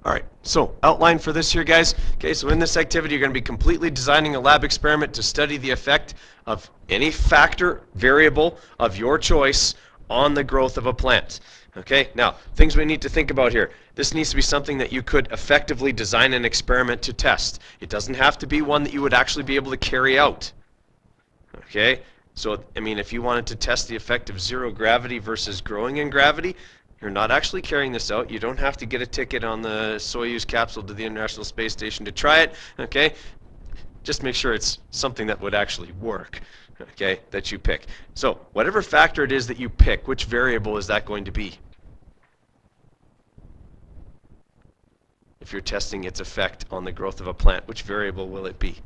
All right, so outline for this here, guys. Okay, so in this activity, you're going to be completely designing a lab experiment to study the effect of any factor, variable of your choice on the growth of a plant. Okay, now, things we need to think about here. This needs to be something that you could effectively design an experiment to test. It doesn't have to be one that you would actually be able to carry out. Okay, so, I mean, if you wanted to test the effect of zero gravity versus growing in gravity, you're not actually carrying this out. You don't have to get a ticket on the Soyuz capsule to the International Space Station to try it, okay? Just make sure it's something that would actually work, okay, that you pick. So whatever factor it is that you pick, which variable is that going to be? If you're testing its effect on the growth of a plant, which variable will it be?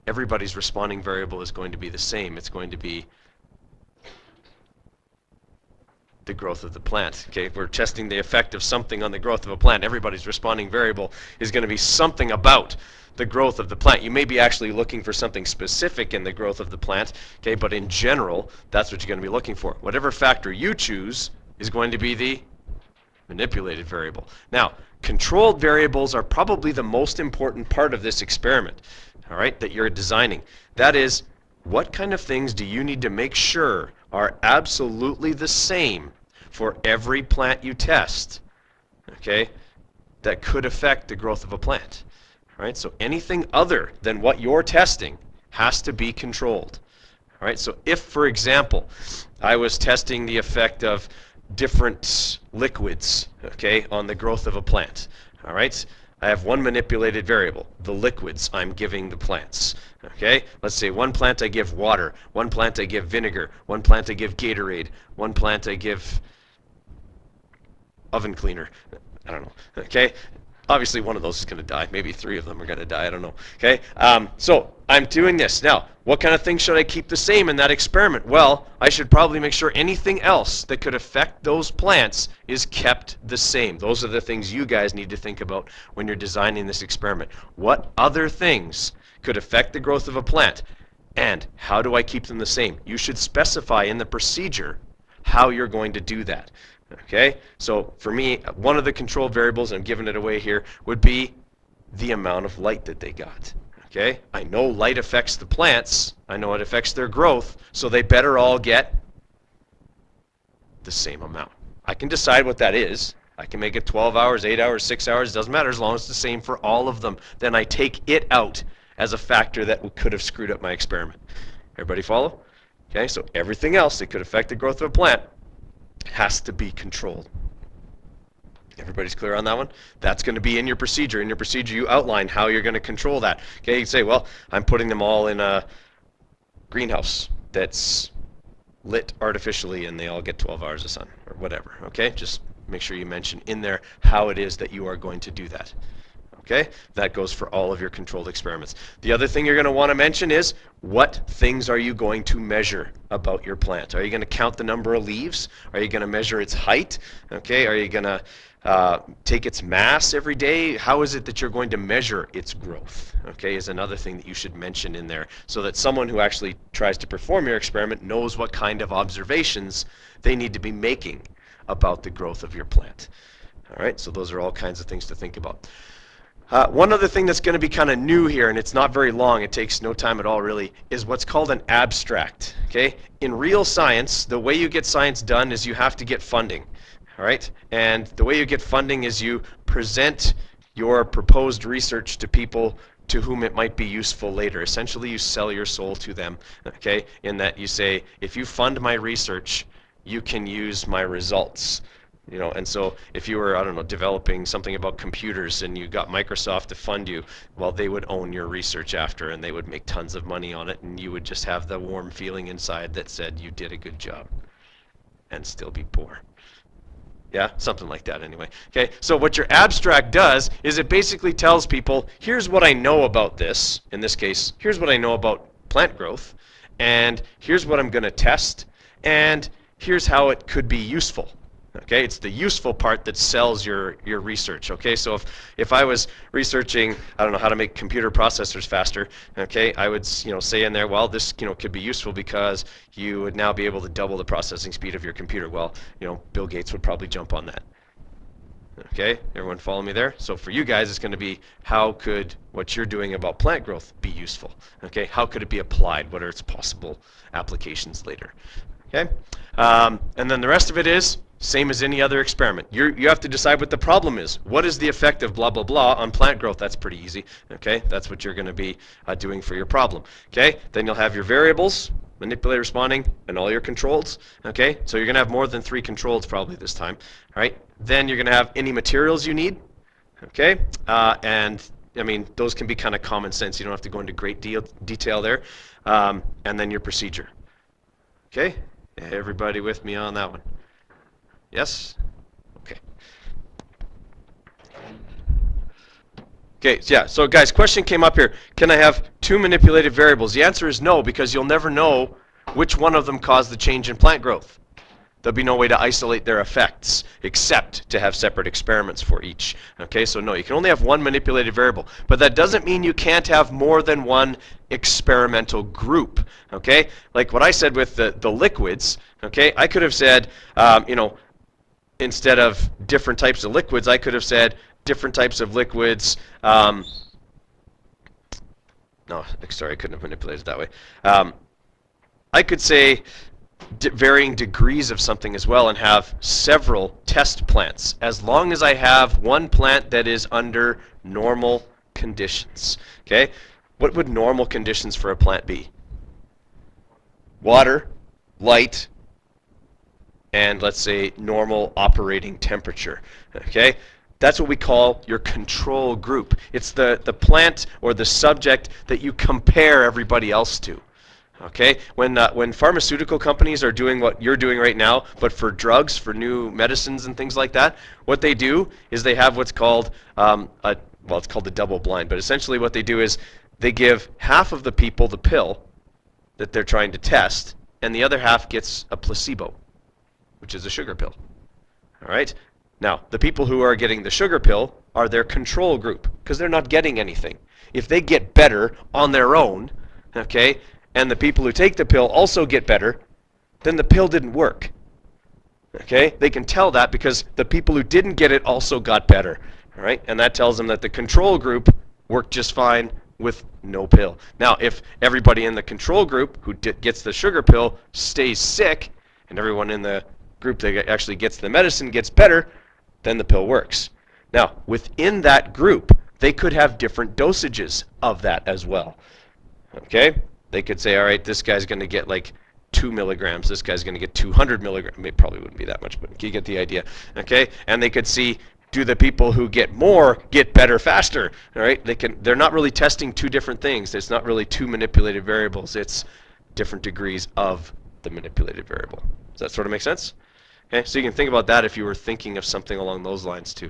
Everybody's responding variable is going to be the same. It's going to be the growth of the plant. Okay, if we're testing the effect of something on the growth of a plant, everybody's responding variable is going to be something about the growth of the plant. You may be actually looking for something specific in the growth of the plant, okay, but in general, that's what you're going to be looking for. Whatever factor you choose is going to be the manipulated variable. Now, controlled variables are probably the most important part of this experiment, all right, that you're designing. That is, what kind of things do you need to make sure are absolutely the same for every plant you test, okay, that could affect the growth of a plant. All right, so anything other than what you're testing has to be controlled. All right, so if, for example, I was testing the effect of different liquids, okay, on the growth of a plant, all right, I have one manipulated variable, the liquids I'm giving the plants. Okay, let's say one plant I give water, one plant I give vinegar, one plant I give Gatorade, one plant I give oven cleaner. I don't know. Okay, obviously one of those is going to die. Maybe three of them are going to die. I don't know. Okay, so I'm doing this now. What kind of things should I keep the same in that experiment? Well, I should probably make sure anything else that could affect those plants is kept the same. Those are the things you guys need to think about when you're designing this experiment. What other things could affect the growth of a plant, and how do I keep them the same? You should specify in the procedure how you're going to do that. Okay, so for me, one of the control variables, I'm giving it away here, would be the amount of light that they got. Okay, I know light affects the plants, I know it affects their growth, so they better all get the same amount. I can decide what that is. I can make it 12 hours, 8 hours, 6 hours, doesn't matter as long as it's the same for all of them. Then I take it out as a factor that could have screwed up my experiment. Everybody follow? Okay, so everything else that could affect the growth of a plant has to be controlled. Everybody's clear on that one? That's going to be in your procedure. In your procedure, you outline how you're going to control that. Okay, you say, well, I'm putting them all in a greenhouse that's lit artificially and they all get 12 hours of sun or whatever. Okay, just make sure you mention in there how it is that you are going to do that. Okay, that goes for all of your controlled experiments. The other thing you're going to want to mention is what things are you going to measure about your plant? Are you going to count the number of leaves? Are you going to measure its height? Okay, are you going to take its mass every day? How is it that you're going to measure its growth? Okay, is another thing that you should mention in there so that someone who actually tries to perform your experiment knows what kind of observations they need to be making about the growth of your plant. All right, so those are all kinds of things to think about. One other thing that's going to be kind of new here, and it's not very long, it takes no time at all really, is what's called an abstract. Okay? In real science, the way you get science done is you have to get funding. All right? And the way you get funding is you present your proposed research to people to whom it might be useful later. Essentially, you sell your soul to them. Okay? In that you say, if you fund my research, you can use my results. You know, and so if you were, I don't know, developing something about computers and you got Microsoft to fund you, well, they would own your research after and they would make tons of money on it and you would just have the warm feeling inside that said you did a good job and still be poor. Yeah, something like that anyway. Okay, so what your abstract does is it basically tells people, here's what I know about this. In this case, here's what I know about plant growth, and here's what I'm going to test, and here's how it could be useful. Okay, it's the useful part that sells your research. Okay, so if I was researching, I don't know, how to make computer processors faster, okay, I would say in there, well, this could be useful because you would now be able to double the processing speed of your computer. Well, Bill Gates would probably jump on that. Okay, everyone follow me there? So for you guys, it's going to be how could what you're doing about plant growth be useful? Okay, how could it be applied? What are its possible applications later? Okay, and then the rest of it is same as any other experiment. You have to decide what the problem is. What is the effect of blah, blah, blah on plant growth? That's pretty easy. Okay, that's what you're going to be doing for your problem. Okay, then you'll have your variables, manipulate, responding, and all your controls. Okay, so you're going to have more than 3 controls probably this time. All right, then you're going to have any materials you need. Okay, and I mean, those can be kind of common sense. You don't have to go into great detail there. And then your procedure. Okay, everybody with me on that one? Yes? Okay. Okay, yeah, so guys, question came up here. Can I have 2 manipulated variables? The answer is no, because you'll never know which one of them caused the change in plant growth. There'll be no way to isolate their effects except to have separate experiments for each. Okay, so no, you can only have 1 manipulated variable. But that doesn't mean you can't have more than 1 experimental group. Okay, like what I said with the liquids, okay, I could have said, you know, instead of different types of liquids, I could have said different types of liquids. No, sorry, I couldn't have manipulated it that way. I could say varying degrees of something as well and have several test plants, as long as I have 1 plant that is under normal conditions. Okay, what would normal conditions for a plant be? Water, light, and let's say normal operating temperature. Okay, that's what we call your control group. It's the plant or the subject that you compare everybody else to. Okay, when pharmaceutical companies are doing what you're doing right now, but for drugs, for new medicines and things like that, what they do is they have what's called well, it's called the double blind, but essentially what they do is they give half of the people the pill that they're trying to test, and the other half gets a placebo, which is a sugar pill. All right. Now, the people who are getting the sugar pill are their control group because they're not getting anything. If they get better on their own, okay, and the people who take the pill also get better, then the pill didn't work. Okay? They can tell that because the people who didn't get it also got better. All right? And that tells them that the control group worked just fine with no pill. Now, if everybody in the control group who gets the sugar pill stays sick, and everyone in the group that actually gets the medicine gets better, then the pill works. Now, within that group, they could have different dosages of that as well. Okay? They could say, all right, this guy's going to get like 2 milligrams. This guy's going to get 200 milligrams. It probably wouldn't be that much, but you get the idea. Okay? And they could see, do the people who get more get better faster? All right? They're not really testing 2 different things. It's not really 2 manipulated variables. It's different degrees of the manipulated variable. Does that sort of make sense? Okay, so you can think about that if you were thinking of something along those lines too.